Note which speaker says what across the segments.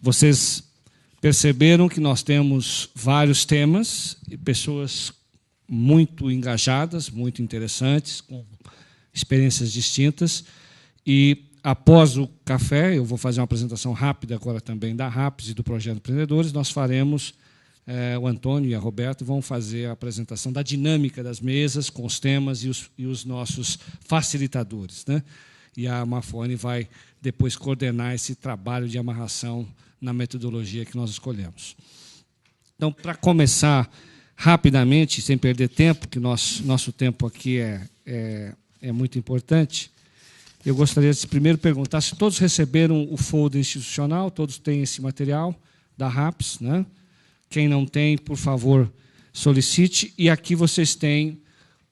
Speaker 1: Vocês perceberam que nós temos vários temas e pessoas muito engajadas, muito interessantes, com experiências distintas. E, após o café, eu vou fazer uma apresentação rápida agora também da RAPS e do Projeto Empreendedores. Nós faremos, o Antônio e a Roberta vão fazer a apresentação da dinâmica das mesas, com os temas e os nossos facilitadores, né? E a Mafone vai depois coordenar esse trabalho de amarração na metodologia que nós escolhemos. Então, para começar rapidamente, sem perder tempo, que nosso tempo aqui é muito importante, eu gostaria de primeiro perguntar se todos receberam o folder institucional, todos têm esse material da RAPS, né? Quem não tem, por favor, solicite. E aqui vocês têm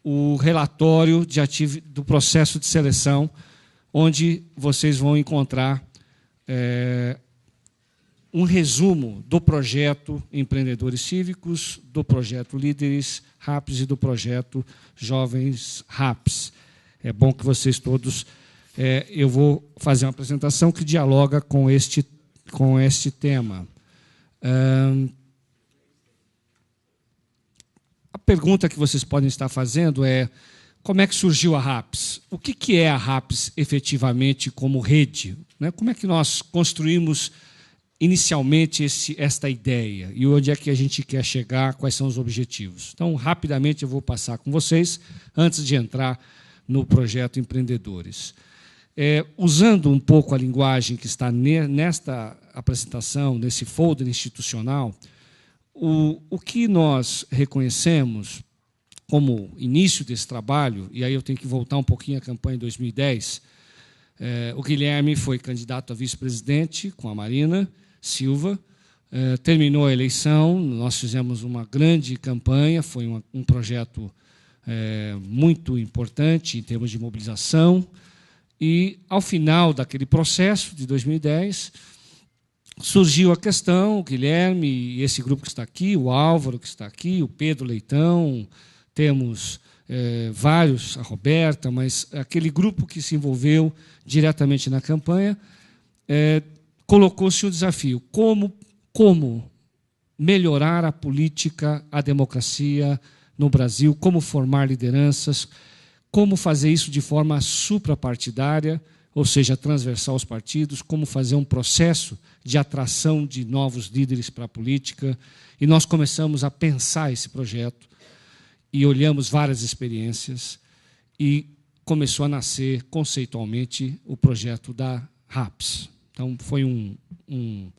Speaker 1: o relatório do processo de seleção, onde vocês vão encontrar um resumo do projeto Empreendedores Cívicos, do projeto Líderes RAPS e do projeto Jovens RAPS. É bom que vocês todos... eu vou fazer uma apresentação que dialoga com este tema. A pergunta que vocês podem estar fazendo é: como é que surgiu a RAPS? O que é a RAPS efetivamente como rede? Né? Como é que nós construímos inicialmente esta ideia? E onde é que a gente quer chegar? Quais são os objetivos? Então, rapidamente, eu vou passar com vocês, antes de entrar no projeto Empreendedores. Usando um pouco a linguagem que está nesta apresentação, nesse folder institucional, o que nós reconhecemos como início desse trabalho, e aí eu tenho que voltar um pouquinho à campanha de 2010, o Guilherme foi candidato a vice-presidente com a Marina Silva, terminou a eleição, nós fizemos uma grande campanha, foi um projeto muito importante em termos de mobilização, e, ao final daquele processo de 2010, surgiu a questão, o Guilherme e esse grupo que está aqui, o Álvaro que está aqui, o Pedro Leitão, temos vários, a Roberta, mas aquele grupo que se envolveu diretamente na campanha, colocou-se o desafio: como melhorar a política, a democracia no Brasil, como formar lideranças, como fazer isso de forma suprapartidária, ou seja, transversal aos partidos, como fazer um processo de atração de novos líderes para a política. E nós começamos a pensar esse projeto e olhamos várias experiências e começou a nascer conceitualmente o projeto da RAPS. Então, foi um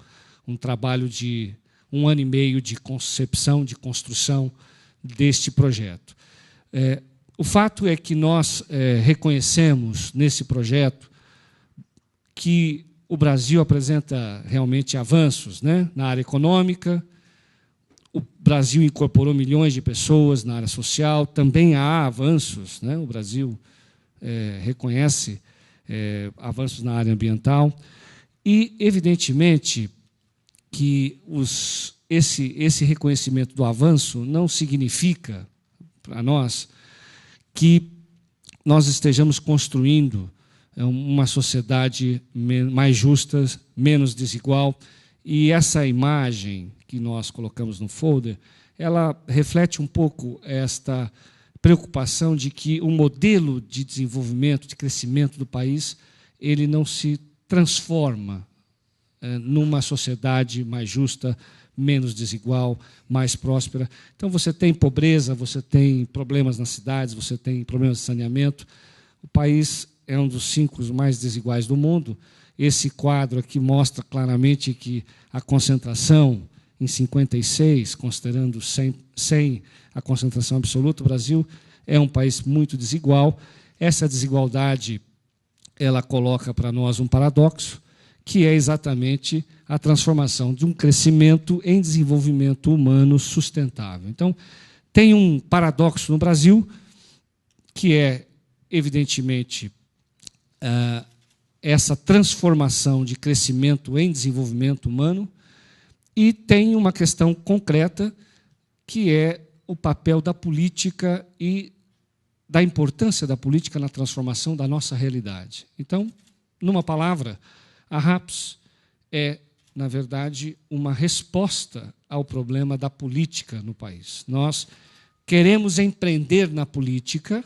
Speaker 1: trabalho de 1 ano e meio de concepção, de construção deste projeto. O fato é que nós reconhecemos nesse projeto que o Brasil apresenta realmente avanços, né, na área econômica. O Brasil incorporou milhões de pessoas na área social, também há avanços, né? O Brasil reconhece avanços na área ambiental. E, evidentemente, que esse reconhecimento do avanço não significa, para nós, que nós estejamos construindo uma sociedade mais justa, menos desigual. E essa imagem que nós colocamos no folder, ela reflete um pouco esta preocupação de que o modelo de desenvolvimento, de crescimento do país, ele não se transforma numa sociedade mais justa, menos desigual, mais próspera. Então, você tem pobreza, você tem problemas nas cidades, você tem problemas de saneamento. O país é um dos 5 mais desiguais do mundo. Esse quadro aqui mostra claramente que a concentração em 56, considerando 100 a concentração absoluta, o Brasil é um país muito desigual. Essa desigualdade ela coloca para nós um paradoxo, que é exatamente a transformação de um crescimento em desenvolvimento humano sustentável. Então, tem um paradoxo no Brasil, que é, evidentemente, essa transformação de crescimento em desenvolvimento humano, e tem uma questão concreta, que é o papel da política e da importância da política na transformação da nossa realidade. Então, numa palavra, a RAPS é na verdade, uma resposta ao problema da política no país. Nós queremos empreender na política,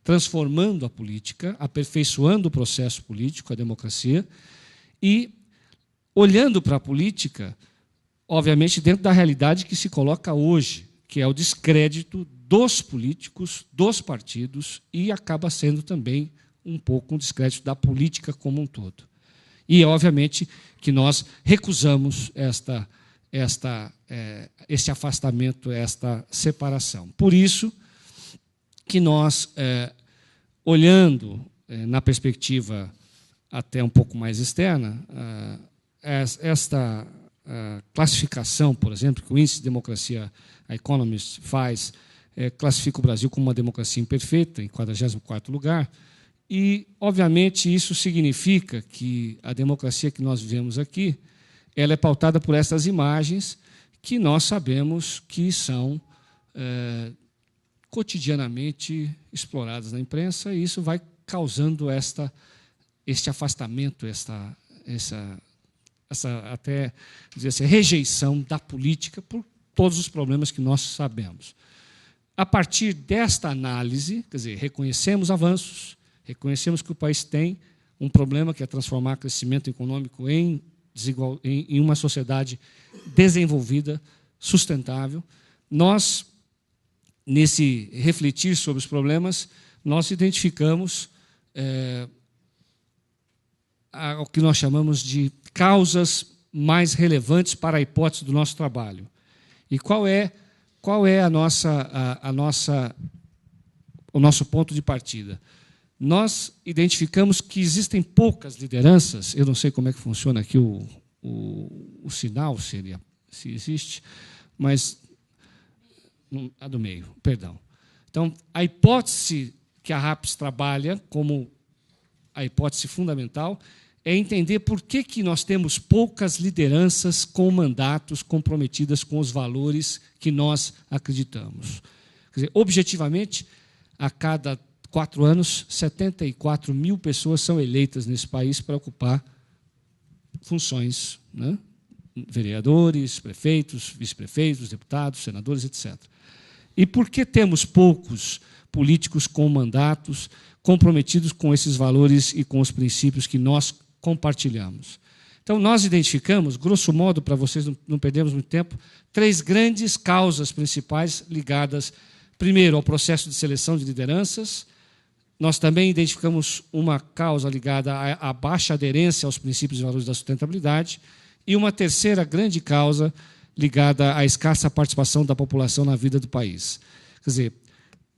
Speaker 1: transformando a política, aperfeiçoando o processo político, a democracia, e olhando para a política, obviamente, dentro da realidade que se coloca hoje, que é o descrédito dos políticos, dos partidos, e acaba sendo também um pouco um descrédito da política como um todo. E, obviamente, que nós recusamos esse afastamento, esta separação. Por isso que nós, olhando na perspectiva até um pouco mais externa, esta classificação, por exemplo, que o Índice de Democracia, a Economist, faz, classifica o Brasil como uma democracia imperfeita, em 44º lugar, e, obviamente, isso significa que a democracia que nós vivemos aqui, ela é pautada por essas imagens que nós sabemos que são cotidianamente exploradas na imprensa, e isso vai causando este afastamento, essa até dizer assim, rejeição da política por todos os problemas que nós sabemos. A partir desta análise, quer dizer, reconhecemos avanços, reconhecemos que o país tem um problema que é transformar crescimento econômico em uma sociedade desenvolvida, sustentável. Nós, nesse refletir sobre os problemas, nós identificamos o que nós chamamos de causas mais relevantes para a hipótese do nosso trabalho. E qual é o nosso ponto de partida? Nós identificamos que existem poucas lideranças, eu não sei como é que funciona aqui o sinal, se existe, mas a do meio, perdão. Então, a hipótese que a RAPS trabalha como a hipótese fundamental é entender por que nós temos poucas lideranças com mandatos comprometidas com os valores que nós acreditamos. Quer dizer, objetivamente, a cada 4 anos, 74 mil pessoas são eleitas nesse país para ocupar funções, né? Vereadores, prefeitos, vice-prefeitos, deputados, senadores, etc. E por que temos poucos políticos com mandatos comprometidos com esses valores e com os princípios que nós compartilhamos? Então, nós identificamos, grosso modo, para vocês não perdermos muito tempo, 3 grandes causas principais ligadas, primeiro, ao processo de seleção de lideranças. Nós também identificamos uma causa ligada à baixa aderência aos princípios e valores da sustentabilidade e uma terceira grande causa ligada à escassa participação da população na vida do país. Quer dizer,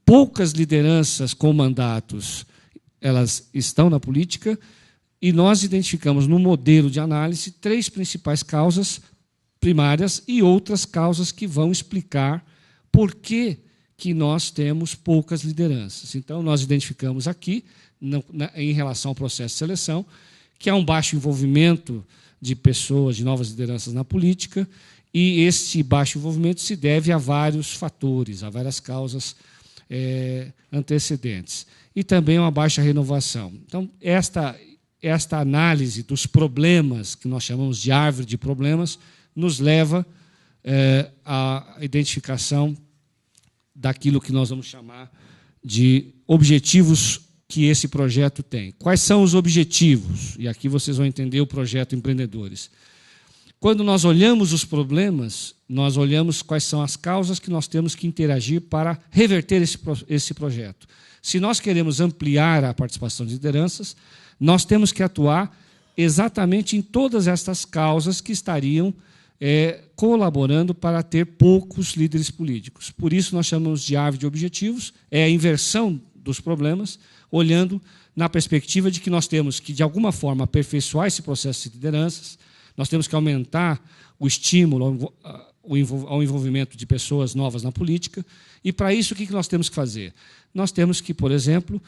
Speaker 1: poucas lideranças com mandatos, elas estão na política, e nós identificamos no modelo de análise 3 principais causas primárias e outras causas que vão explicar por que nós temos poucas lideranças. Então, nós identificamos aqui, em relação ao processo de seleção, que há um baixo envolvimento de pessoas, de novas lideranças na política, e esse baixo envolvimento se deve a vários fatores, a várias causas antecedentes. E também uma baixa renovação. Então, esta análise dos problemas, que nós chamamos de árvore de problemas, nos leva à identificação daquilo que nós vamos chamar de objetivos que esse projeto tem. Quais são os objetivos? E aqui vocês vão entender o projeto Empreendedores. Quando nós olhamos os problemas, nós olhamos quais são as causas que nós temos que interagir para reverter esse projeto. Se nós queremos ampliar a participação de lideranças, nós temos que atuar exatamente em todas estas causas que estariam colaborando para ter poucos líderes políticos. Por isso, nós chamamos de árvore de objetivos, é a inversão dos problemas, olhando na perspectiva de que nós temos que, de alguma forma, aperfeiçoar esse processo de lideranças, nós temos que aumentar o estímulo ao envolvimento de pessoas novas na política, e, para isso, o que nós temos que fazer? Nós temos que, por exemplo,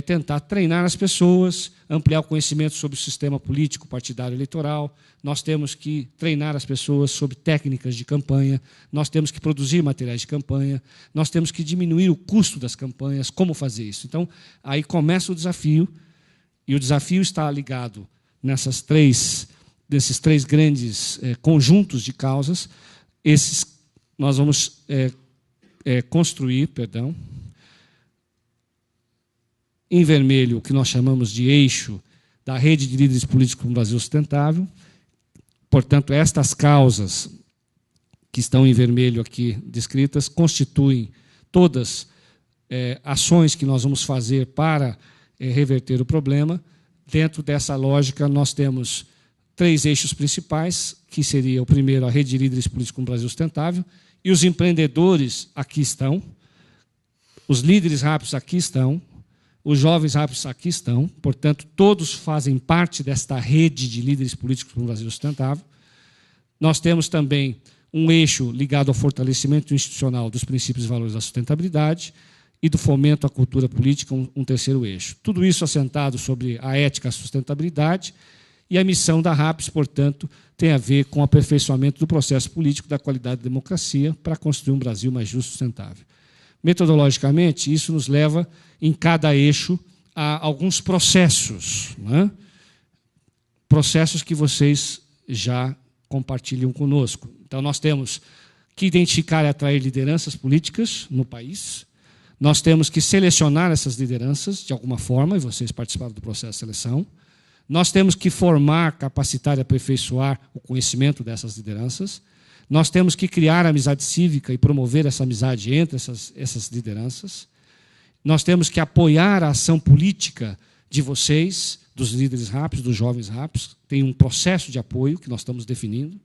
Speaker 1: tentar treinar as pessoas, ampliar o conhecimento sobre o sistema político partidário eleitoral, nós temos que treinar as pessoas sobre técnicas de campanha, nós temos que produzir materiais de campanha, nós temos que diminuir o custo das campanhas, como fazer isso. Então, aí começa o desafio, e o desafio está ligado nessas 3 desses três grandes conjuntos de causas, nós vamos construir, em vermelho, o que nós chamamos de eixo da rede de líderes políticos no Brasil sustentável. Portanto, estas causas que estão em vermelho aqui descritas constituem todas ações que nós vamos fazer para reverter o problema. Dentro dessa lógica, nós temos três eixos principais, que seria o primeiro, a rede de líderes políticos no Brasil sustentável, e os empreendedores aqui estão, os líderes rápidos aqui estão, os jovens rápidos aqui estão, portanto, todos fazem parte desta rede de líderes políticos no Brasil sustentável. Nós temos também um eixo ligado ao fortalecimento institucional dos princípios e valores da sustentabilidade e do fomento à cultura política, um terceiro eixo. Tudo isso assentado sobre a ética e a sustentabilidade, e a missão da RAPS, portanto, tem a ver com o aperfeiçoamento do processo político da qualidade da democracia para construir um Brasil mais justo e sustentável. Metodologicamente, isso nos leva, em cada eixo, a alguns processos, né? Processos que vocês já compartilham conosco. Então, nós temos que identificar e atrair lideranças políticas no país, nós temos que selecionar essas lideranças, de alguma forma, e vocês participaram do processo de seleção, nós temos que formar, capacitar e aperfeiçoar o conhecimento dessas lideranças, nós temos que criar amizade cívica e promover essa amizade entre essas lideranças, nós temos que apoiar a ação política de vocês, dos líderes rápidos, dos jovens rápidos, tem um processo de apoio que nós estamos definindo,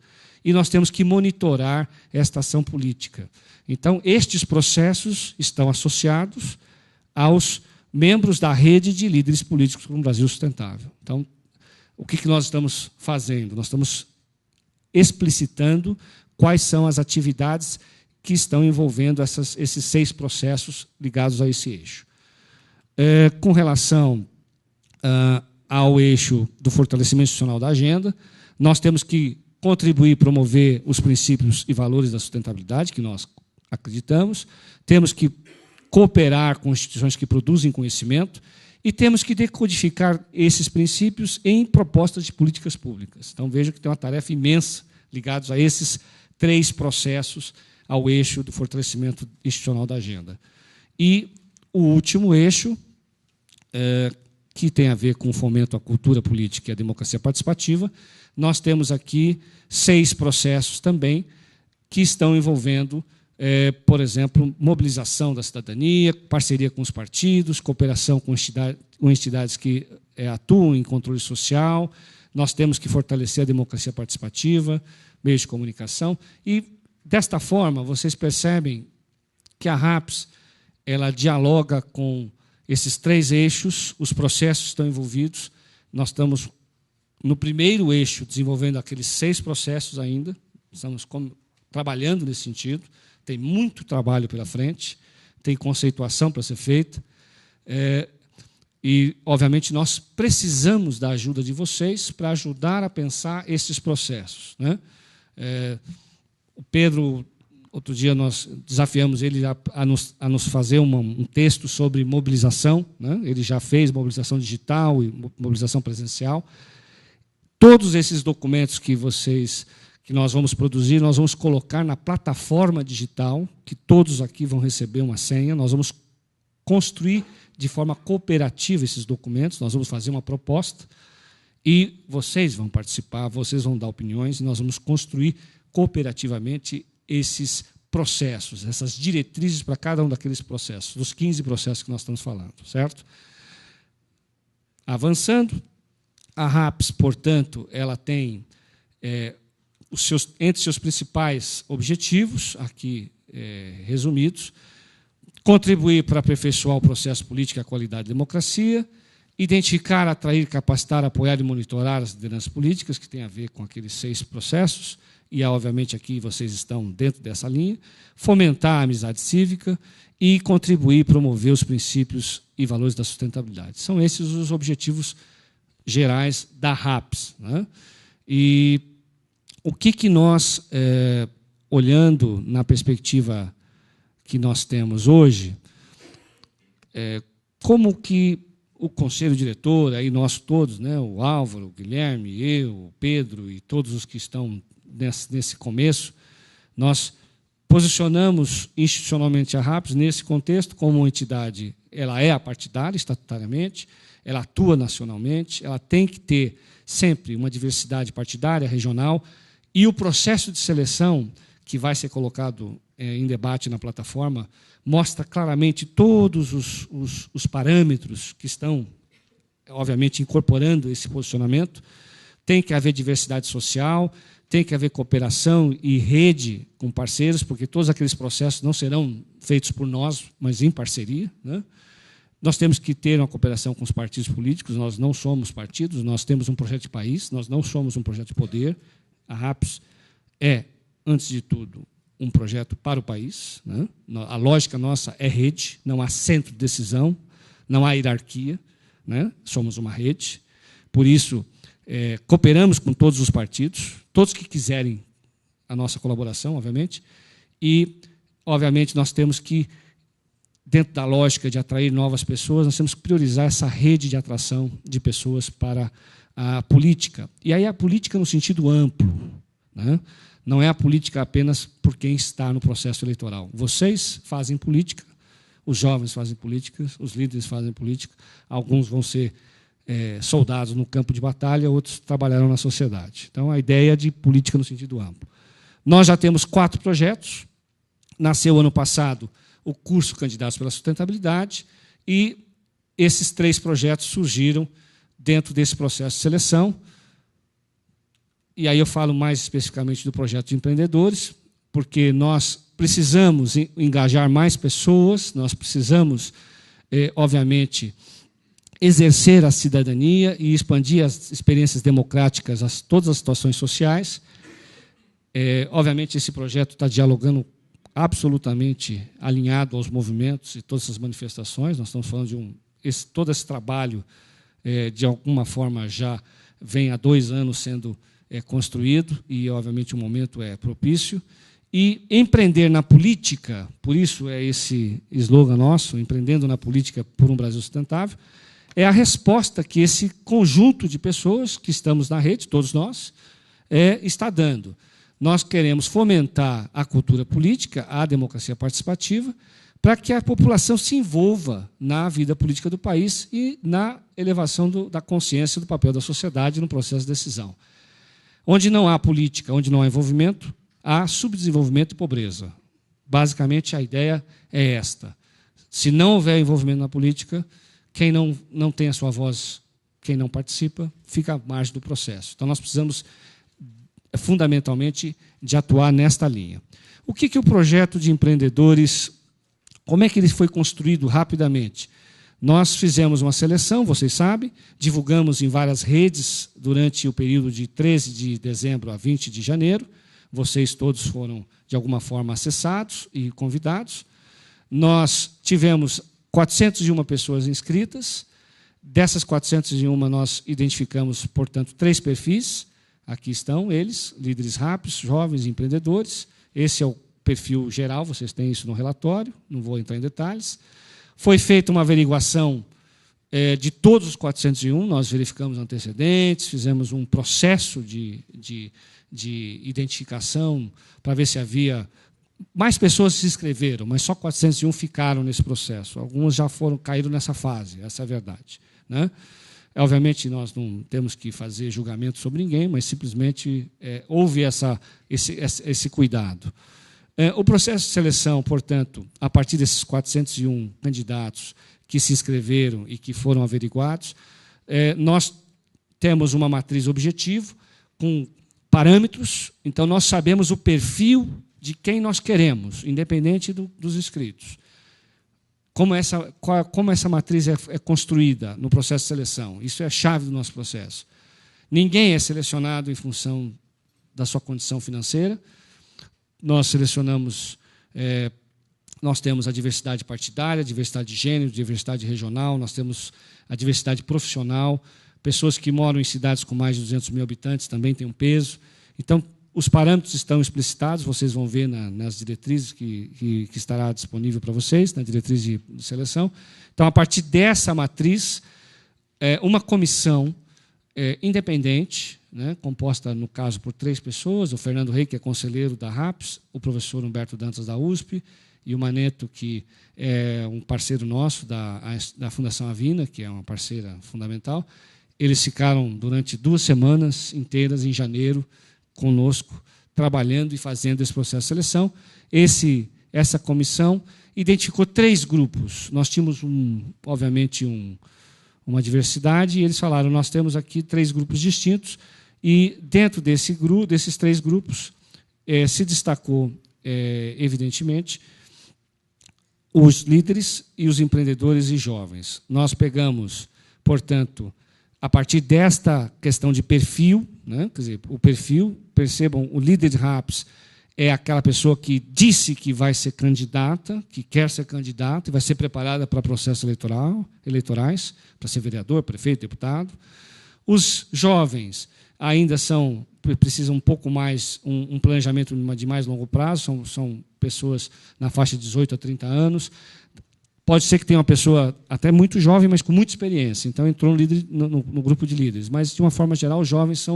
Speaker 1: e nós temos que monitorar esta ação política. Então, estes processos estão associados aos membros da rede de líderes políticos no Brasil sustentável. Então, o que nós estamos fazendo? Nós estamos explicitando quais são as atividades que estão envolvendo esses 6 processos ligados a esse eixo. Com relação ao eixo do fortalecimento institucional da agenda, nós temos que contribuir e promover os princípios e valores da sustentabilidade, que nós acreditamos, temos que cooperar com instituições que produzem conhecimento e temos que decodificar esses princípios em propostas de políticas públicas. Então, vejo que tem uma tarefa imensa ligada a esses 3 processos, ao eixo do fortalecimento institucional da agenda. E o último eixo, que tem a ver com o fomento à cultura política e à democracia participativa, nós temos aqui 6 processos também que estão envolvendo, por exemplo, mobilização da cidadania, parceria com os partidos, cooperação com entidades que atuam em controle social, nós temos que fortalecer a democracia participativa, meios de comunicação, e, desta forma, vocês percebem que a RAPS ela dialoga com esses 3 eixos, os processos estão envolvidos, nós estamos no primeiro eixo, desenvolvendo aqueles 6 processos ainda, estamos trabalhando nesse sentido, tem muito trabalho pela frente, tem conceituação para ser feita, e, obviamente, nós precisamos da ajuda de vocês para ajudar a pensar esses processos, né? O Pedro, outro dia, nós desafiamos ele a nos fazer um texto sobre mobilização, né? Ele já fez mobilização digital e mobilização presencial. Todos esses documentos que nós vamos produzir, nós vamos colocar na plataforma digital, que todos aqui vão receber uma senha, nós vamos construir de forma cooperativa esses documentos, nós vamos fazer uma proposta, e vocês vão participar, vocês vão dar opiniões, e nós vamos construir cooperativamente esses processos, essas diretrizes para cada um daqueles processos, dos 15 processos que nós estamos falando, certo? Avançando, a RAPS, portanto, ela tem entre seus principais objetivos, aqui resumidos, contribuir para aperfeiçoar o processo político e a qualidade da democracia, identificar, atrair, capacitar, apoiar e monitorar as lideranças políticas, que tem a ver com aqueles 6 processos, e, obviamente, aqui vocês estão dentro dessa linha, fomentar a amizade cívica e contribuir e promover os princípios e valores da sustentabilidade. São esses os objetivos gerais da RAPS, né? E o que nós, olhando na perspectiva que nós temos hoje, como que o conselho diretor, aí nós todos, né, o Álvaro, o Guilherme, eu, o Pedro e todos os que estão nesse começo, nós posicionamos institucionalmente a RAPS nesse contexto como uma entidade. Ela é apartidária estatutariamente, ela atua nacionalmente, ela tem que ter sempre uma diversidade partidária, regional, e o processo de seleção que vai ser colocado em debate na plataforma mostra claramente todos os parâmetros que estão, obviamente, incorporando esse posicionamento. Tem que haver diversidade social, tem que haver cooperação e rede com parceiros, porque todos aqueles processos não serão feitos por nós, mas em parceria, né? Nós temos que ter uma cooperação com os partidos políticos, nós não somos partidos, nós temos um projeto de país, nós não somos um projeto de poder. A RAPS é, antes de tudo, um projeto para o país, né? A lógica nossa é rede, não há centro de decisão, não há hierarquia, né? Somos uma rede. Por isso, cooperamos com todos os partidos, todos que quiserem a nossa colaboração, obviamente, e, obviamente, nós temos que, dentro da lógica de atrair novas pessoas, nós temos que priorizar essa rede de atração de pessoas para a política. E aí a política no sentido amplo, né? Não é a política apenas por quem está no processo eleitoral. Vocês fazem política, os jovens fazem política, os líderes fazem política, alguns vão ser soldados no campo de batalha, outros trabalharão na sociedade. Então, a ideia é de política no sentido amplo. Nós já temos 4 projetos. Nasceu ano passado o curso Candidatos pela Sustentabilidade, e esses 3 projetos surgiram dentro desse processo de seleção. E aí eu falo mais especificamente do projeto de empreendedores, porque nós precisamos engajar mais pessoas, nós precisamos, obviamente, exercer a cidadania e expandir as experiências democráticas a todas as situações sociais. Obviamente, esse projeto está dialogando absolutamente alinhado aos movimentos e todas essas manifestações. Nós estamos falando de todo esse trabalho, de alguma forma, já vem há 2 anos sendo construído, e, obviamente, o momento é propício. E empreender na política, por isso é esse slogan nosso, empreendendo na política por um Brasil sustentável, é a resposta que esse conjunto de pessoas que estamos na rede, todos nós, está dando. Nós queremos fomentar a cultura política, a democracia participativa, para que a população se envolva na vida política do país e na elevação da consciência do papel da sociedade no processo de decisão. Onde não há política, onde não há envolvimento, há subdesenvolvimento e pobreza. Basicamente, a ideia é esta. Se não houver envolvimento na política, quem não tem a sua voz, quem não participa, fica à margem do processo. Então, nós precisamos, fundamentalmente, de atuar nesta linha. O que o projeto de empreendedores, como é que ele foi construído rapidamente? Nós fizemos uma seleção, vocês sabem, divulgamos em várias redes durante o período de 13 de dezembro a 20 de janeiro. Vocês todos foram, de alguma forma, acessados e convidados. Nós tivemos 401 pessoas inscritas. Dessas 401, nós identificamos, portanto, 3 perfis. Aqui estão eles, líderes RAPS, jovens empreendedores. Esse é o perfil geral, vocês têm isso no relatório, não vou entrar em detalhes. Foi feita uma averiguação de todos os 401, nós verificamos antecedentes, fizemos um processo de identificação para ver se havia... Mais pessoas se inscreveram, mas só 401 ficaram nesse processo. Algumas já caíram nessa fase, essa é a verdade, né? Obviamente, nós não temos que fazer julgamento sobre ninguém, mas simplesmente houve esse cuidado. O processo de seleção, portanto, a partir desses 401 candidatos que se inscreveram e que foram averiguados, nós temos uma matriz objetivo com parâmetros, então nós sabemos o perfil de quem nós queremos, independente dos inscritos. Como essa matriz é construída no processo de seleção? Isso é a chave do nosso processo. Ninguém é selecionado em função da sua condição financeira. Nós selecionamos, nós temos a diversidade partidária, a diversidade de gênero, diversidade regional, nós temos a diversidade profissional, pessoas que moram em cidades com mais de 200 mil habitantes também têm um peso. Então, os parâmetros estão explicitados, vocês vão ver nas diretrizes que estará disponível para vocês, na diretriz de seleção. Então, a partir dessa matriz, uma comissão independente, né, composta, no caso, por 3 pessoas, o Fernando Rey, que é conselheiro da RAPS, o professor Humberto Dantas, da USP, e o Maneto, que é um parceiro nosso da Fundação Avina, que é uma parceira fundamental. Eles ficaram durante 2 semanas inteiras, em janeiro, conosco, trabalhando e fazendo esse processo de seleção. Essa comissão identificou 3 grupos. Nós tínhamos, obviamente, uma diversidade, e eles falaram, nós temos aqui 3 grupos distintos, e dentro desses 3 grupos se destacou, evidentemente, os líderes e os empreendedores e jovens. Nós pegamos, portanto, a partir desta questão de perfil, né, quer dizer, o perfil, percebam, o líder de RAPS é aquela pessoa que disse que vai ser candidata, que quer ser candidata e vai ser preparada para processos eleitorais, para ser vereador, prefeito, deputado. Os jovens ainda precisam um pouco mais, um planejamento de mais longo prazo, são pessoas na faixa de 18 a 30 anos. Pode ser que tenha uma pessoa até muito jovem, mas com muita experiência, então entrou no grupo de líderes. Mas, de uma forma geral, os jovens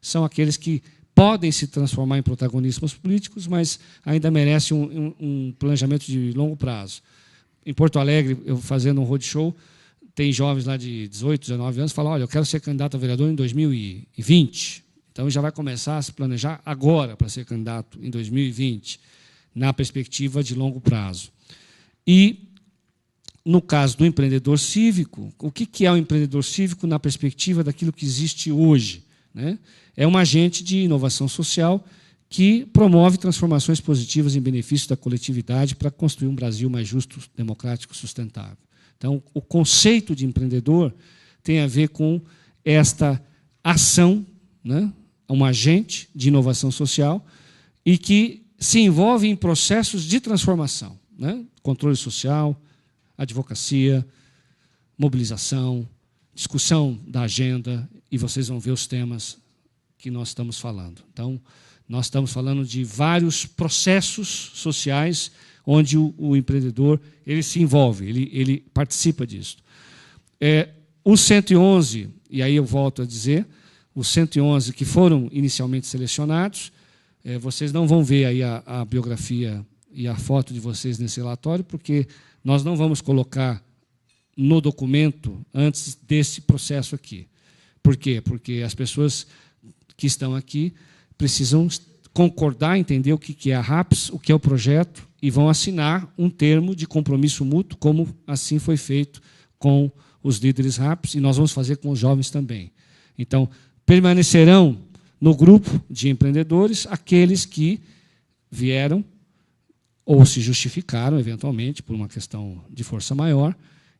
Speaker 1: são aqueles que podem se transformar em protagonistas políticos, mas ainda merecem um planejamento de longo prazo. Em Porto Alegre, eu fazendo um roadshow, tem jovens lá de 18, 19 anos que falam, olha, eu quero ser candidato a vereador em 2020. Então, já vai começar a se planejar agora para ser candidato em 2020, na perspectiva de longo prazo. E, no caso do empreendedor cívico, o que é o empreendedor cívico na perspectiva daquilo que existe hoje, né? É um agente de inovação social que promove transformações positivas em benefício da coletividade para construir um Brasil mais justo, democrático e sustentável. Então, o conceito de empreendedor tem a ver com esta ação, né? Um agente de inovação social e que se envolve em processos de transformação, né? Controle social, advocacia, mobilização, discussão da agenda, e vocês vão ver os temas que nós estamos falando. Então, nós estamos falando de vários processos sociais onde o empreendedor ele se envolve, ele participa disso. Os 111, e aí eu volto a dizer, os 111 que foram inicialmente selecionados, vocês não vão ver aí a biografia e a foto de vocês nesse relatório, porque nós não vamos colocar no documento antes desse processo aqui. Por quê? Porque as pessoas que estão aqui precisam concordar, entender o que é a RAPS, o que é o projeto, e vão assinar um termo de compromisso mútuo, como assim foi feito com os líderes RAPS, e nós vamos fazer com os jovens também. Então, permanecerão no grupo de empreendedores aqueles que vieram ou se justificaram, eventualmente, por uma questão de força maior,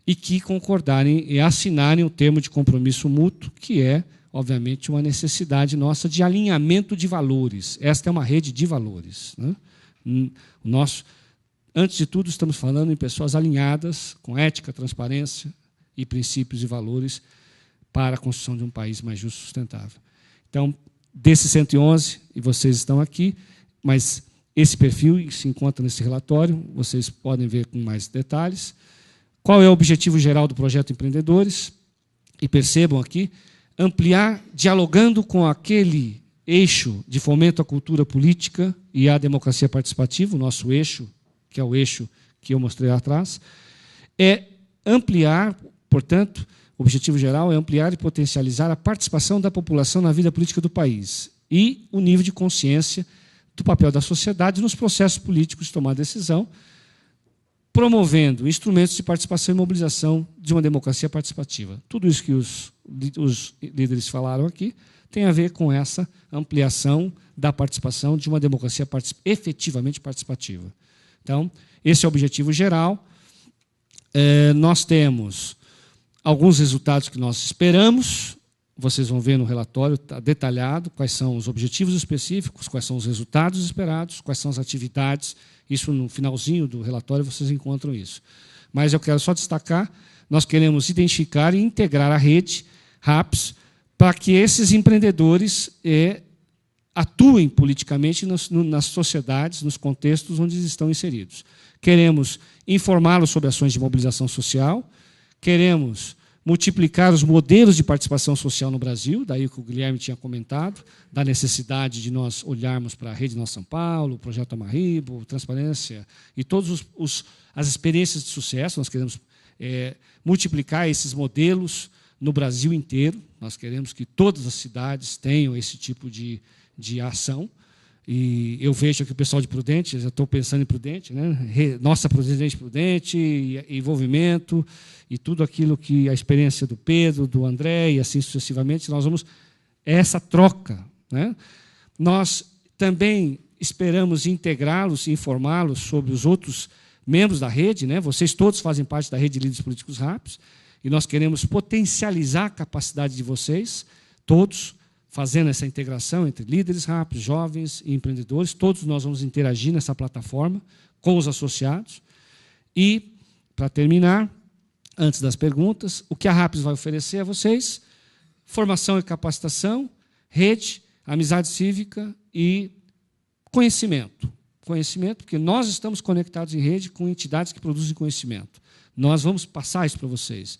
Speaker 1: e que concordarem e assinarem o termo de compromisso mútuo, que é, obviamente, uma necessidade nossa de alinhamento de valores. Esta é uma rede de valores, né? Antes de tudo, estamos falando em pessoas alinhadas com ética, transparência e princípios e valores para a construção de um país mais justo e sustentável. Então, desses 111, e vocês estão aqui, mas esse perfil se encontra nesse relatório, vocês podem ver com mais detalhes. Qual é o objetivo geral do projeto Empreendedores? E percebam aqui, ampliar, dialogando com aquele eixo de fomento à cultura política e à democracia participativa, o nosso eixo, que é o eixo que eu mostrei lá atrás, é ampliar, portanto, o objetivo geral é ampliar e potencializar a participação da população na vida política do país e o nível de consciência do papel da sociedade nos processos políticos de tomar decisão, promovendo instrumentos de participação e mobilização de uma democracia participativa. Tudo isso que os líderes falaram aqui tem a ver com essa ampliação da participação de uma democracia efetivamente participativa. Então, esse é o objetivo geral. Nós temos alguns resultados que nós esperamos. Vocês vão ver no relatório, está detalhado quais são os objetivos específicos, quais são os resultados esperados, quais são as atividades. Isso no finalzinho do relatório vocês encontram isso. Mas eu quero só destacar, nós queremos identificar e integrar a rede RAPS para que esses empreendedores atuem politicamente nas sociedades, nos contextos onde eles estão inseridos. Queremos informá-los sobre ações de mobilização social, queremos multiplicar os modelos de participação social no Brasil, daí o que o Guilherme tinha comentado, da necessidade de nós olharmos para a Rede Nossa São Paulo, o Projeto Amarribo, Transparência e todas as experiências de sucesso. Nós queremos multiplicar esses modelos no Brasil inteiro. Nós queremos que todas as cidades tenham esse tipo de ação. E eu vejo aqui o pessoal de Prudente, já estou pensando em Prudente, né? Nossa Presidente Prudente, e envolvimento, e tudo aquilo que a experiência do Pedro, do André, e assim sucessivamente, nós vamos essa troca, né? Nós também esperamos integrá-los e informá-los sobre os outros membros da rede, né? Vocês todos fazem parte da rede de líderes políticos RAPS, e nós queremos potencializar a capacidade de vocês, todos, fazendo essa integração entre líderes RAPS, jovens e empreendedores. Todos nós vamos interagir nessa plataforma com os associados. E, para terminar, antes das perguntas, o que a RAPS vai oferecer a vocês? Formação e capacitação, rede, amizade cívica e conhecimento. Conhecimento, porque nós estamos conectados em rede com entidades que produzem conhecimento. Nós vamos passar isso para vocês.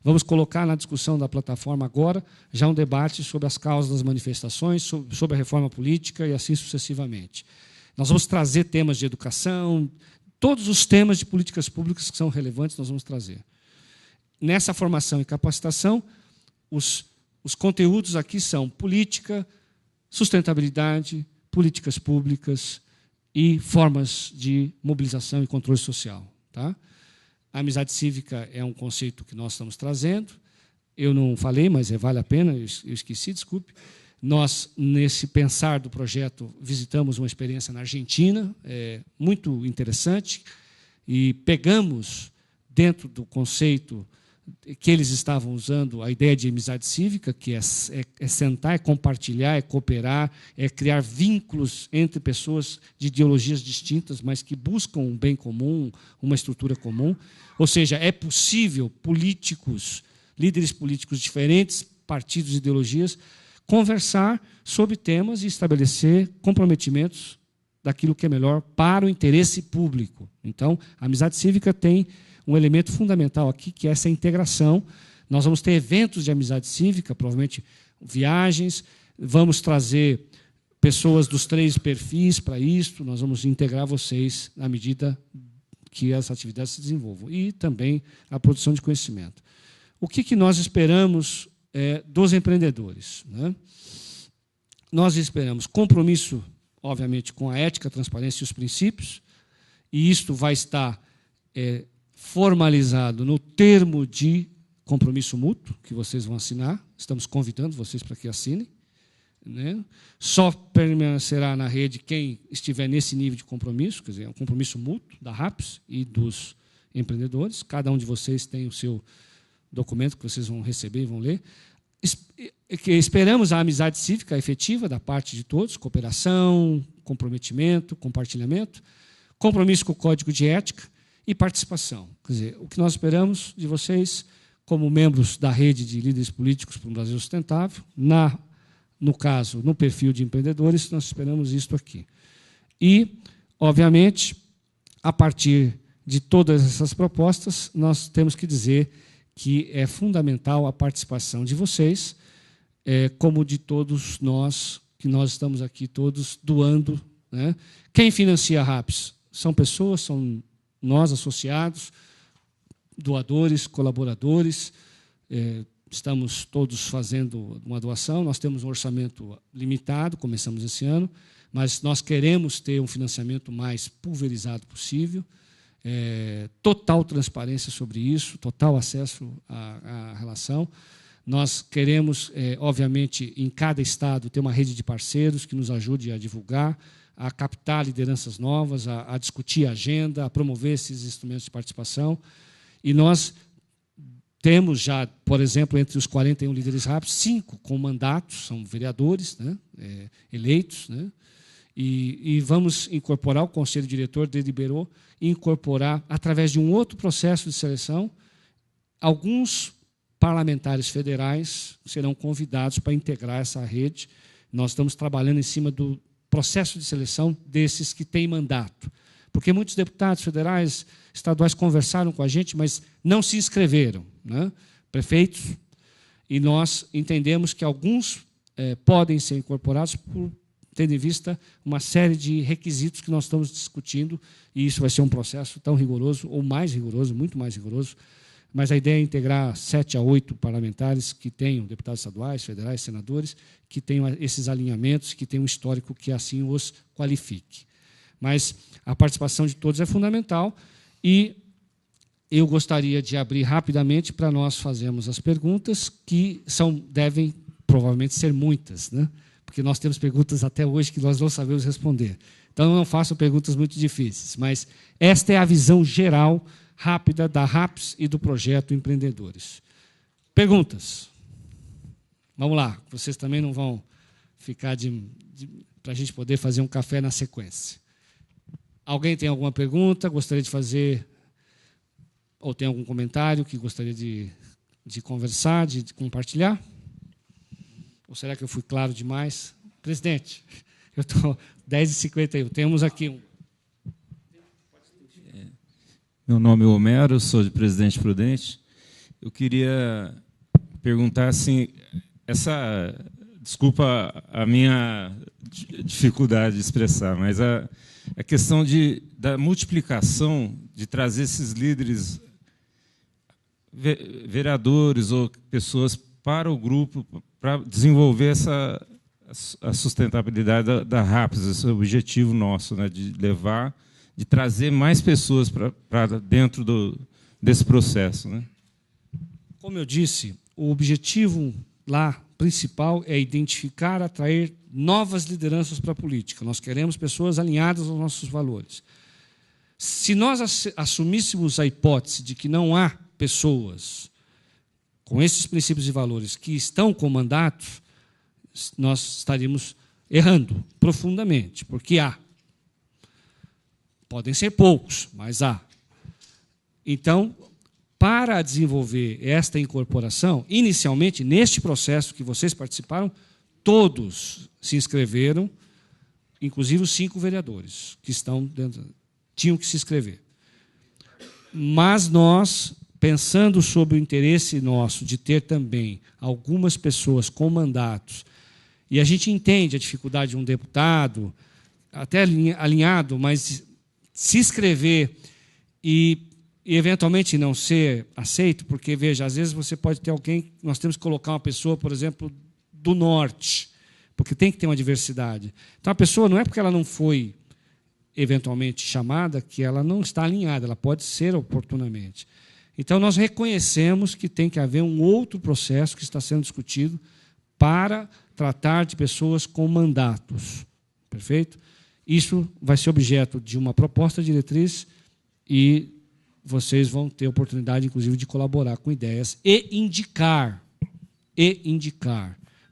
Speaker 1: Vamos colocar na discussão da plataforma agora já um debate sobre as causas das manifestações, sobre a reforma política e assim sucessivamente. Nós vamos trazer temas de educação, todos os temas de políticas públicas que são relevantes nós vamos trazer. Nessa formação e capacitação, os conteúdos aqui são política, sustentabilidade, políticas públicas e formas de mobilização e controle social. Tá? A amizade cívica é um conceito que nós estamos trazendo. Eu não falei, mas vale a pena, eu esqueci, desculpe. Nós, nesse pensar do projeto, visitamos uma experiência na Argentina, muito interessante, e pegamos, dentro do conceito que eles estavam usando, a ideia de amizade cívica, que é sentar, é compartilhar, é cooperar, é criar vínculos entre pessoas de ideologias distintas, mas que buscam um bem comum, uma estrutura comum. Ou seja, é possível políticos, líderes políticos diferentes, partidos e ideologias, conversar sobre temas e estabelecer comprometimentos daquilo que é melhor para o interesse público. Então, a amizade cívica tem um elemento fundamental aqui, que é essa integração. Nós vamos ter eventos de amizade cívica, provavelmente viagens, vamos trazer pessoas dos 3 perfis para isso, nós vamos integrar vocês à medida que as atividades se desenvolvam. E também a produção de conhecimento. O que nós esperamos dos empreendedores? Né? Nós esperamos compromisso, obviamente, com a ética, a transparência e os princípios, e isto vai estar formalizado no termo de compromisso mútuo que vocês vão assinar. Estamos convidando vocês para que assinem. Né? Só permanecerá na rede quem estiver nesse nível de compromisso, quer dizer, é um compromisso mútuo da RAPS e dos empreendedores. Cada um de vocês tem o seu documento que vocês vão receber e vão ler. Esperamos a amizade cívica efetiva da parte de todos, cooperação, comprometimento, compartilhamento, compromisso com o código de ética e participação. Quer dizer, o que nós esperamos de vocês, como membros da rede de líderes políticos para um Brasil sustentável, no caso, no perfil de empreendedores, nós esperamos isto aqui. E, obviamente, a partir de todas essas propostas, nós temos que dizer que é fundamental a participação de vocês, como de todos nós, que nós estamos aqui todos doando. Né? Quem financia a RAPS? São pessoas, são nós, associados, doadores, colaboradores, estamos todos fazendo uma doação, nós temos um orçamento limitado, começamos esse ano, mas nós queremos ter um financiamento mais pulverizado possível, total transparência sobre isso, total acesso à relação. Nós queremos, obviamente, em cada estado, ter uma rede de parceiros que nos ajude a divulgar, a captar lideranças novas, a discutir a agenda, a promover esses instrumentos de participação. E nós temos já, por exemplo, entre os 41 líderes RAPS, 5 com mandatos, são vereadores, né, eleitos, né, e vamos incorporar, o Conselho Diretor deliberou incorporar, através de um outro processo de seleção, alguns parlamentares federais serão convidados para integrar essa rede. Nós estamos trabalhando em cima do processo de seleção desses que têm mandato. Porque muitos deputados federais, estaduais conversaram com a gente, mas não se inscreveram, né? prefeitos, e nós entendemos que alguns podem ser incorporados tendo em vista uma série de requisitos que nós estamos discutindo, e isso vai ser um processo tão rigoroso, ou mais rigoroso, muito mais rigoroso, mas a ideia é integrar 7 a 8 parlamentares que tenham, deputados estaduais, federais, senadores, que tenham esses alinhamentos, que tenham um histórico que assim os qualifique. Mas a participação de todos é fundamental, e eu gostaria de abrir rapidamente para nós fazermos as perguntas, que devem provavelmente ser muitas, né? Porque nós temos perguntas até hoje que nós não sabemos responder. Então, não façam perguntas muito difíceis, mas esta é a visão geral, rápida, da RAPS e do projeto Empreendedores. Perguntas? Vamos lá, vocês também não vão ficar para a gente poder fazer um café na sequência. Alguém tem alguma pergunta? Gostaria de fazer, ou tem algum comentário que gostaria de conversar, de compartilhar? Ou será que eu fui claro demais? Presidente, eu estou 10h51. Temos aqui um.
Speaker 2: Meu nome é Homero, sou de Presidente Prudente. Eu queria perguntar assim, desculpa a minha dificuldade de expressar, mas a questão da multiplicação, de trazer esses líderes, vereadores ou pessoas para o grupo, para desenvolver a sustentabilidade da RAPS, esse é o objetivo nosso, né, de trazer mais pessoas para dentro desse processo, né?
Speaker 1: Como eu disse, o objetivo lá principal é identificar, atrair novas lideranças para a política. Nós queremos pessoas alinhadas aos nossos valores. Se nós assumíssemos a hipótese de que não há pessoas com esses princípios e valores que estão com mandatos, nós estaríamos errando profundamente, porque há. Podem ser poucos, mas há. Então, para desenvolver esta incorporação, inicialmente, neste processo que vocês participaram, todos se inscreveram, inclusive os 5 vereadores que estão dentro, tinham que se inscrever. Mas nós, pensando sobre o interesse nosso de ter também algumas pessoas com mandatos, e a gente entende a dificuldade de um deputado, até alinhado, mas se inscrever e eventualmente não ser aceito, porque, veja, às vezes você pode ter alguém, nós temos que colocar uma pessoa, por exemplo, do norte, porque tem que ter uma diversidade. Então, a pessoa, não é porque ela não foi eventualmente chamada, que ela não está alinhada, ela pode ser oportunamente. Então, nós reconhecemos que tem que haver um outro processo que está sendo discutido para tratar de pessoas com mandatos. Perfeito? Isso vai ser objeto de uma proposta diretriz e vocês vão ter oportunidade, inclusive, de colaborar com ideias e indicar,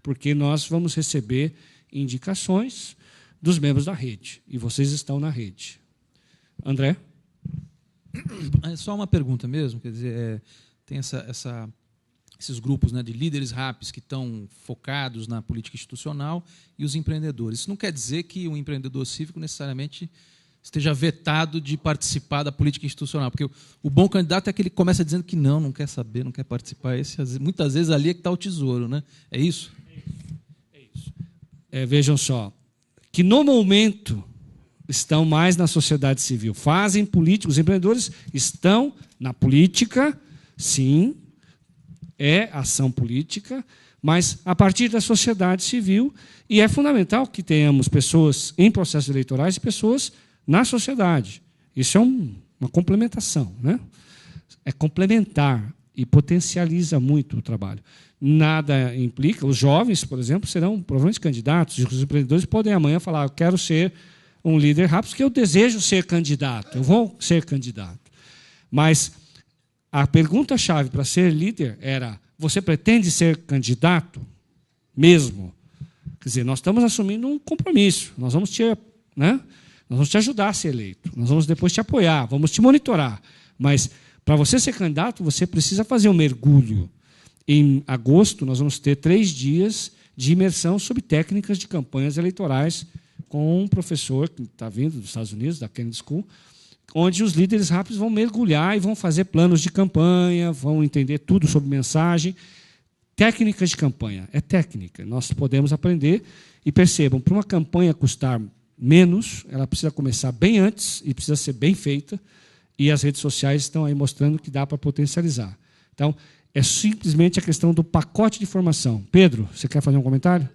Speaker 1: porque nós vamos receber indicações dos membros da rede, e vocês estão na rede. André?
Speaker 3: É só uma pergunta mesmo, quer dizer, tem esses grupos, né, de líderes RAPs que estão focados na política institucional e os empreendedores. Isso não quer dizer que um empreendedor cívico necessariamente esteja vetado de participar da política institucional, porque o bom candidato é aquele que começa dizendo que não quer saber, não quer participar. Muitas vezes ali é que está o tesouro, né? É isso?
Speaker 1: É isso. Vejam só, que no momento estão mais na sociedade civil, fazem política, os empreendedores estão na política, sim, é ação política, mas a partir da sociedade civil, e é fundamental que tenhamos pessoas em processos eleitorais e pessoas na sociedade. Isso é uma complementação, né? É complementar e potencializa muito o trabalho. Nada implica, os jovens, por exemplo, serão provavelmente candidatos, e os empreendedores podem amanhã falar, eu quero ser um líder rápido, porque eu desejo ser candidato, eu vou ser candidato. Mas a pergunta-chave para ser líder era, você pretende ser candidato mesmo? Quer dizer, nós estamos assumindo um compromisso, nós vamos te, né? Nós vamos te ajudar a ser eleito, nós vamos depois te apoiar, vamos te monitorar. Mas, para você ser candidato, você precisa fazer um mergulho. Em agosto, nós vamos ter 3 dias de imersão sobre técnicas de campanhas eleitorais com um professor que está vindo dos Estados Unidos, da Kennedy School, onde os líderes rápidos vão mergulhar e vão fazer planos de campanha, vão entender tudo sobre mensagem. Técnicas de campanha, é técnica. Nós podemos aprender e percebam, para uma campanha custar menos, ela precisa começar bem antes e precisa ser bem feita, e as redes sociais estão aí mostrando que dá para potencializar. Então, é simplesmente a questão do pacote de formação. Pedro, você quer fazer um comentário?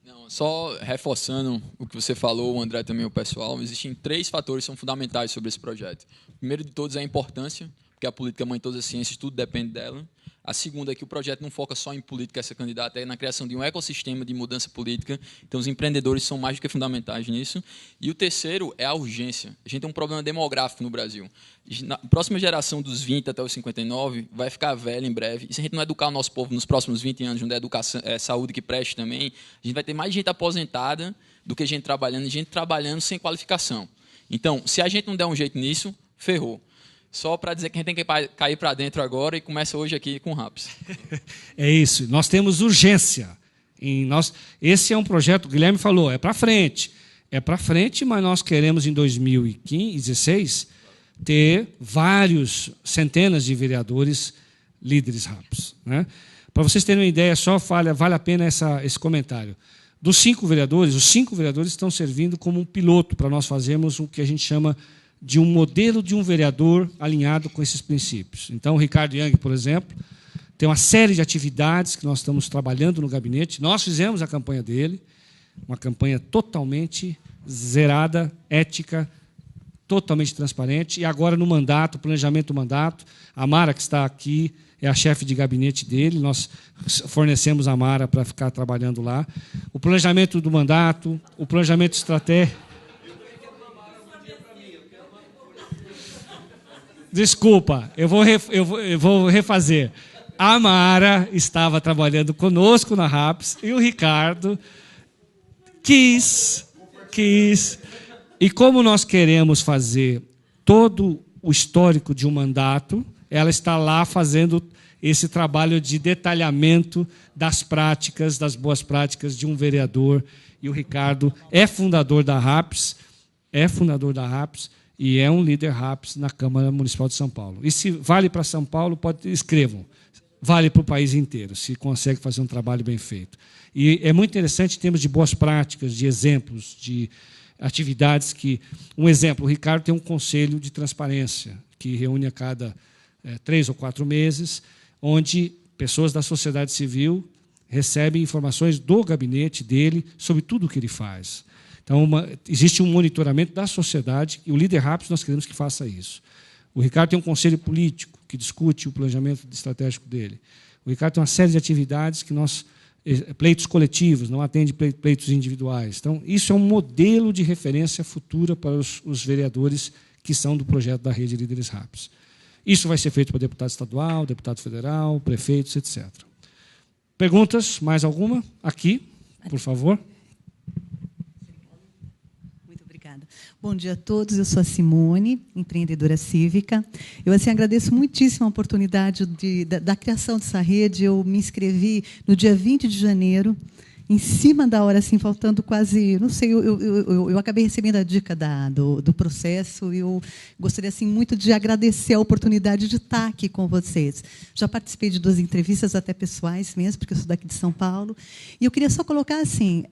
Speaker 4: Não, só reforçando o que você falou, o André também, o pessoal, existem 3 fatores que são fundamentais sobre esse projeto. O primeiro de todos é a importância, porque a política é a mãe de todas as ciências, tudo depende dela. A segunda é que o projeto não foca só em política, essa candidata, é na criação de um ecossistema de mudança política. Então, os empreendedores são mais do que fundamentais nisso. E o terceiro é a urgência. A gente tem um problema demográfico no Brasil. A próxima geração dos 20 até os 59 vai ficar velha em breve. E se a gente não educar o nosso povo nos próximos 20 anos, não der educação, saúde que preste também, a gente vai ter mais gente aposentada do que gente trabalhando, e gente trabalhando sem qualificação. Então, se a gente não der um jeito nisso, ferrou. Só para dizer que a gente tem que cair para dentro agora e começa hoje aqui com o RAPS.
Speaker 1: É isso, nós temos urgência. Esse é um projeto, o Guilherme falou, é para frente. É para frente, mas nós queremos, em 2016, ter centenas de vereadores líderes RAPS. Né? Para vocês terem uma ideia, só vale a pena esse comentário. Dos 5 vereadores, os 5 vereadores estão servindo como um piloto para nós fazermos o que a gente chama de um modelo de um vereador alinhado com esses princípios. Então, o Ricardo Young, por exemplo, tem uma série de atividades que nós estamos trabalhando no gabinete. Nós fizemos a campanha dele, uma campanha totalmente zerada, ética, totalmente transparente. E agora, no mandato, planejamento do mandato, a Mara, que está aqui, é a chefe de gabinete dele, nós fornecemos a Mara para ficar trabalhando lá. O planejamento do mandato, o planejamento estratégico. Desculpa, eu vou refazer. A Mara estava trabalhando conosco na RAPS e o Ricardo quis. E como nós queremos fazer todo o histórico de um mandato, ela está lá fazendo esse trabalho de detalhamento das práticas, das boas práticas de um vereador. E o Ricardo é fundador da RAPS, e é um líder RAPS na Câmara Municipal de São Paulo. E se vale para São Paulo, escrevam. Vale para o país inteiro, se consegue fazer um trabalho bem feito. E é muito interessante em termos de boas práticas, de exemplos, de atividades que... Um exemplo, o Ricardo tem um conselho de transparência, que reúne a cada 3 ou 4 meses, onde pessoas da sociedade civil recebem informações do gabinete dele sobre tudo o que ele faz. Então, existe um monitoramento da sociedade e o líder RAPS nós queremos que faça isso. O Ricardo tem um conselho político que discute o planejamento estratégico dele. O Ricardo tem uma série de atividades que pleitos coletivos, não atende pleitos individuais. Então, isso é um modelo de referência futura para os vereadores que são do projeto da Rede Líderes RAPS. Isso vai ser feito para deputado estadual, deputado federal, prefeitos, etc. Perguntas? Mais alguma? Aqui, por favor.
Speaker 5: Bom dia a todos, eu sou a Simone, empreendedora cívica. Eu agradeço muitíssimo a oportunidade da criação dessa rede. Eu me inscrevi no dia 20 de janeiro, em cima da hora, assim, faltando quase... Não sei, eu acabei recebendo a dica do processo e eu gostaria assim, muito de agradecer a oportunidade de estar aqui com vocês. Já participei de 2 entrevistas, até pessoais mesmo, porque eu sou daqui de São Paulo. E eu queria só colocar assim,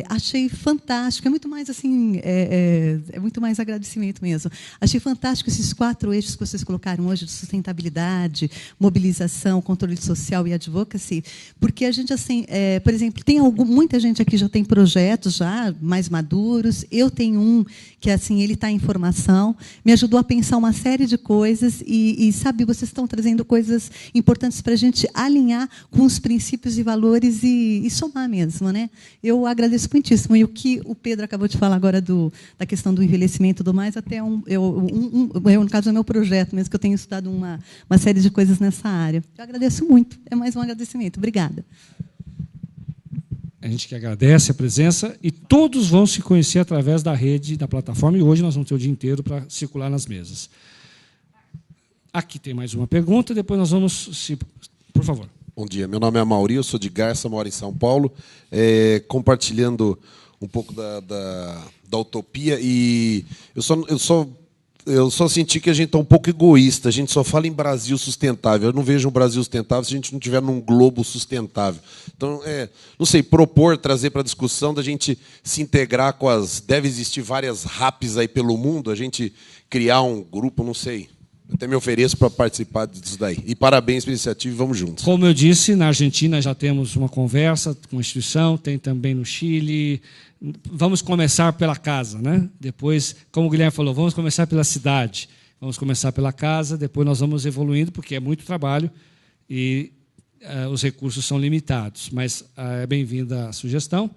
Speaker 5: achei fantástico, é muito mais assim, é muito mais agradecimento mesmo. Achei fantástico esses 4 eixos que vocês colocaram hoje, de sustentabilidade, mobilização, controle social e advocacy, porque a gente, assim, por exemplo, tem muita gente aqui já tem projetos já mais maduros. Eu tenho um que assim ele está em formação, me ajudou a pensar uma série de coisas e sabe, vocês estão trazendo coisas importantes para a gente alinhar com os princípios e valores e somar mesmo, né? Eu agradeço muitíssimo. E o que o Pedro acabou de falar agora da questão do envelhecimento e tudo mais, até no caso é meu projeto mesmo, que eu tenho estudado uma série de coisas nessa área. Eu agradeço muito. É mais um agradecimento. Obrigada.
Speaker 1: A gente que agradece a presença e todos vão se conhecer através da rede, da plataforma, e hoje nós vamos ter o dia inteiro para circular nas mesas. Aqui tem mais uma pergunta, depois nós vamos... Por favor.
Speaker 6: Bom dia, meu nome é Mauri, eu sou de Garça, moro em São Paulo, compartilhando um pouco da utopia, e eu só eu só senti que a gente está um pouco egoísta. A gente só fala em Brasil sustentável. Eu não vejo um Brasil sustentável se a gente não tiver num globo sustentável. Então, não sei, propor, trazer para a discussão da gente se integrar com as... Deve existir várias RAPs aí pelo mundo, a gente criar um grupo, não sei. Até me ofereço para participar disso daí. E parabéns pela iniciativa e vamos juntos.
Speaker 1: Como eu disse, na Argentina já temos uma conversa com a instituição, tem também no Chile. Vamos começar pela casa, né? Depois, como o Guilherme falou, vamos começar pela cidade, vamos começar pela casa, depois nós vamos evoluindo, porque é muito trabalho e os recursos são limitados. Mas é bem-vinda a sugestão.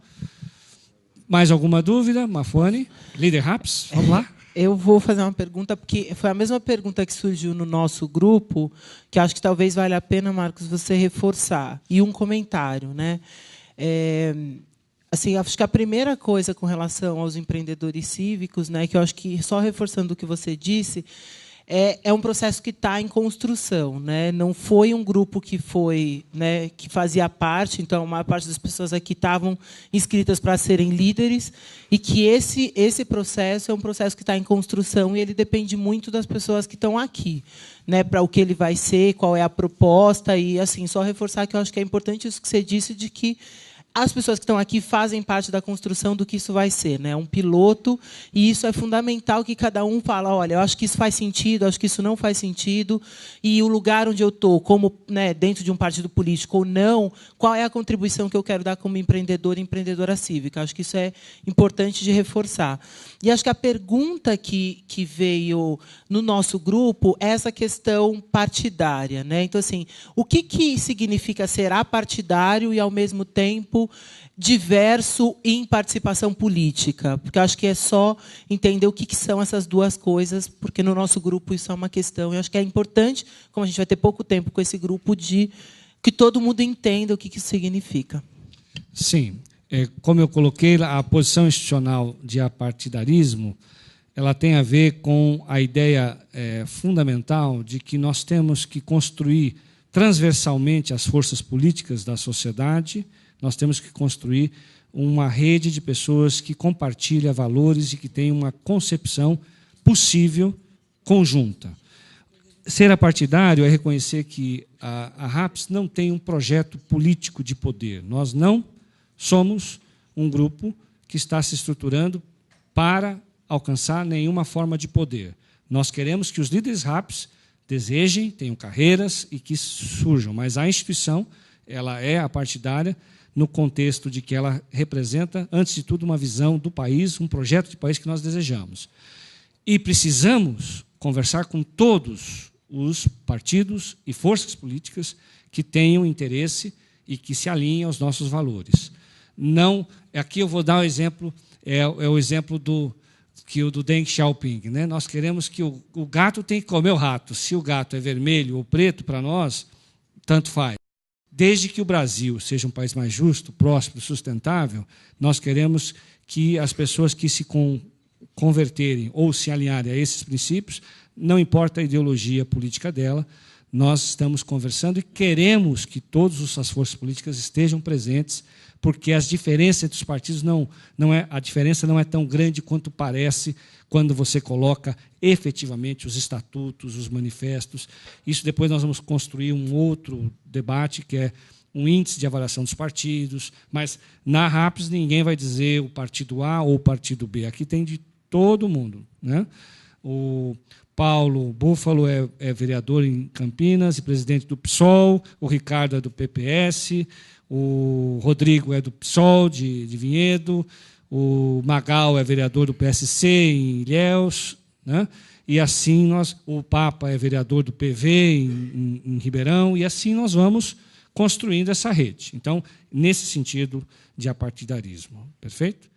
Speaker 1: Mais alguma dúvida, Mafone? Líder Raps, vamos lá.
Speaker 7: Eu vou fazer uma pergunta, porque foi a mesma pergunta que surgiu no nosso grupo, que acho que talvez valha a pena, Marcos, você reforçar. E um comentário, né? Assim, acho que a primeira coisa com relação aos empreendedores cívicos, né, que eu acho que, só reforçando o que você disse, é um processo que está em construção, né? Não foi um grupo que foi, né, que fazia parte, então a maior parte das pessoas aqui estavam inscritas para serem líderes, e que esse processo é um processo que está em construção e ele depende muito das pessoas que estão aqui, né, para o que ele vai ser, qual é a proposta, e assim, só reforçar que eu acho que é importante isso que você disse, de que as pessoas que estão aqui fazem parte da construção do que isso vai ser, né? Um piloto, e isso é fundamental que cada um fala, olha, eu acho que isso faz sentido, eu acho que isso não faz sentido, e o lugar onde eu estou, como, né, dentro de um partido político ou não, qual é a contribuição que eu quero dar como empreendedor e empreendedora cívica. Acho que isso é importante de reforçar. E acho que a pergunta que veio no nosso grupo é essa questão partidária, né? Então, assim, o que significa ser apartidário e, ao mesmo tempo, diverso em participação política? Porque eu acho que é só entender o que são essas duas coisas, porque no nosso grupo isso é uma questão. Eu acho que é importante, como a gente vai ter pouco tempo com esse grupo, de que todo mundo entenda o que isso significa.
Speaker 1: Sim. Como eu coloquei, a posição institucional de apartidarismo, ela tem a ver com a ideia fundamental de que nós temos que construir transversalmente as forças políticas da sociedade. Nós temos que construir uma rede de pessoas que compartilham valores e que têm uma concepção possível conjunta. Ser apartidário é reconhecer que a RAPS não tem um projeto político de poder. Nós não somos um grupo que está se estruturando para alcançar nenhuma forma de poder. Nós queremos que os líderes RAPS desejem, tenham carreiras e que surjam, mas a instituição ela é apartidária no contexto de que ela representa, antes de tudo, uma visão do país, um projeto de país que nós desejamos. E precisamos conversar com todos os partidos e forças políticas que tenham interesse e que se alinhem aos nossos valores. Não, aqui eu vou dar um exemplo, o exemplo do Deng Xiaoping, né? Nós queremos que o gato tem que comer o rato. Se o gato é vermelho ou preto, para nós, tanto faz. Desde que o Brasil seja um país mais justo, próspero, sustentável, nós queremos que as pessoas que se converterem ou se alinharem a esses princípios, não importa a ideologia política dela, nós estamos conversando e queremos que todas as forças políticas estejam presentes, porque as diferenças entre os partidos a diferença não é tão grande quanto parece quando você coloca efetivamente os estatutos, os manifestos. Isso depois nós vamos construir um outro debate, que é um índice de avaliação dos partidos, mas na RAPS ninguém vai dizer o partido A ou o partido B. Aqui tem de todo mundo, né? O Paulo Búfalo é vereador em Campinas e presidente do PSOL, o Ricardo é do PPS, o Rodrigo é do PSOL, de Vinhedo, o Magal é vereador do PSC em Ilhéus, né? E assim o Papa é vereador do PV em Ribeirão, e assim nós vamos construindo essa rede. Então, nesse sentido de apartidarismo. Perfeito?